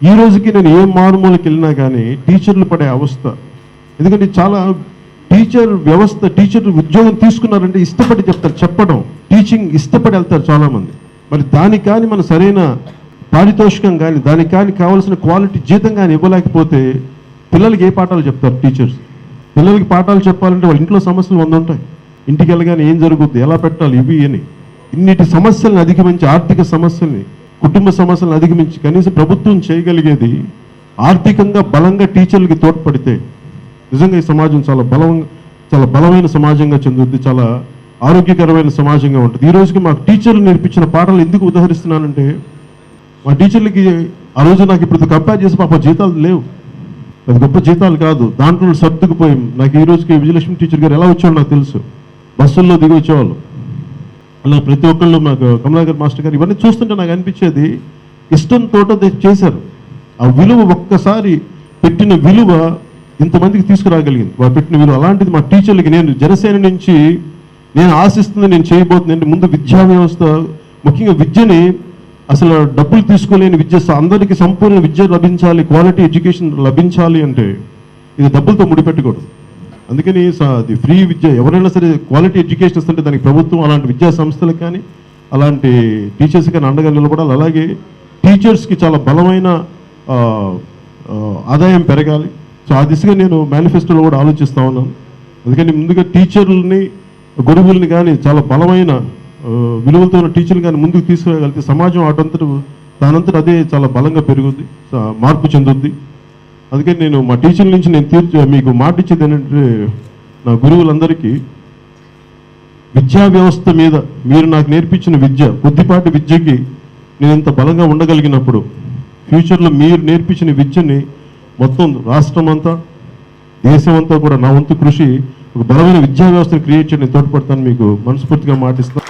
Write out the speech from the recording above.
ఈ రోజుకి నేను ఏ మారుమూలకి వెళ్ళినా కానీ టీచర్లు పడే అవస్థ, ఎందుకంటే చాలా టీచర్ వ్యవస్థ, టీచర్ ఉద్యోగం తీసుకున్నారంటే ఇష్టపడి చెప్తారు, చెప్పడం టీచింగ్ ఇష్టపడి వెళ్తారు చాలామంది. మరి దానికి కానీ మన సరైన పారితోషికం కానీ, దానికి కానీ కావాల్సిన క్వాలిటీ జీతం కానీ ఇవ్వలేకపోతే పిల్లలకి ఏ పాఠాలు చెప్తారు టీచర్స్? పిల్లలకి పాఠాలు చెప్పాలంటే వాళ్ళ ఇంట్లో సమస్యలు 100 ఉంటాయి. ఇంటికి వెళ్ళగానే ఏం జరుగుద్ది, ఎలా పెట్టాలి, ఇవి అని ఇన్నిటి సమస్యలను అధిగమించి, ఆర్థిక సమస్యల్ని, కుటుంబ సమస్యలను అధిగమించి కనీసం ప్రభుత్వం చేయగలిగేది ఆర్థికంగా బలంగా టీచర్లకి తోడ్పడితే నిజంగా ఈ సమాజం చాలా బలమైన సమాజంగా చెందుద్ది, చాలా ఆరోగ్యకరమైన సమాజంగా ఉంటుంది. ఈ రోజుకి మాకు టీచర్లు నేర్పించిన పాఠాలు ఎందుకు ఉదాహరిస్తున్నానంటే, మా టీచర్లకి ఆ రోజు నాకు ఇప్పుడు కంపేర్ చేసి పాప జీతాలు లేవు, అది గొప్ప జీతాలు కాదు, దాంట్లో సర్దుకుపోయాం. నాకు ఈ రోజుకి విజయలక్ష్మి టీచర్ గారు ఎలా వచ్చేవాళ్ళు నాకు తెలుసు, బస్సుల్లో దిగి వచ్చేవాళ్ళు. అలా ప్రతి ఒక్కళ్ళు, మాకు కమలాకర్ మాస్టర్ గారు, ఇవన్నీ చూస్తుంటే నాకు అనిపించేది ఇష్టంతో చేశారు. ఆ విలువ, ఒక్కసారి పెట్టిన విలువ ఇంతమందికి తీసుకురాగలిగింది, వారు పెట్టిన విలువ. అలాంటిది మా టీచర్లకి నేను జనసేన నుంచి నేను ఆశిస్తుంది, నేను చేయబోతుంది ముందు విద్యా వ్యవస్థ, ముఖ్యంగా విద్యని అసలు డబ్బులు తీసుకోలేని విద్య, అందరికీ సంపూర్ణ విద్య లభించాలి, క్వాలిటీ ఎడ్యుకేషన్ లభించాలి అంటే ఇది డబ్బులతో ముడిపెట్టకూడదు. అందుకని అది ఫ్రీ విద్య, ఎవరైనా సరే క్వాలిటీ ఎడ్యుకేషన్ ఇస్తుంటే దానికి ప్రభుత్వం అలాంటి విద్యా సంస్థలకు కానీ, అలాంటి టీచర్స్ కానీ అండగా నిలబడాలి. అలాగే టీచర్స్కి చాలా బలమైన ఆదాయం పెరగాలి. సో ఆ దిశగా నేను మేనిఫెస్టోలో కూడా ఆలోచిస్తూ ఉన్నాను. అందుకని ముందుగా టీచర్లని, గురువుల్ని కానీ చాలా బలమైన విలువలతో ఉన్న టీచర్లు కానీ ముందుకు తీసుకురాగలిగితే సమాజం దానంతట అదే చాలా బలంగా పెరుగుద్ది, మార్పు చెందుద్ది. అందుకని నేను మా టీచర్ల నుంచి నేను మీకు మాట ఇచ్చేది ఏంటంటే, నా గురువులందరికీ విద్యా వ్యవస్థ మీద మీరు నాకు నేర్పించిన విద్య, కొద్దిపాటి విద్యకి నేను ఇంత బలంగా ఉండగలిగినప్పుడు ఫ్యూచర్లో మీరు నేర్పించిన విద్యని మొత్తం రాష్ట్రం అంతా, దేశం అంతా కూడా నా వంతు కృషి ఒక బలమైన విద్యా వ్యవస్థను క్రియేట్ చేయడానికి తోడ్పడతాను మీకు మనస్ఫూర్తిగా మాటిస్తాను.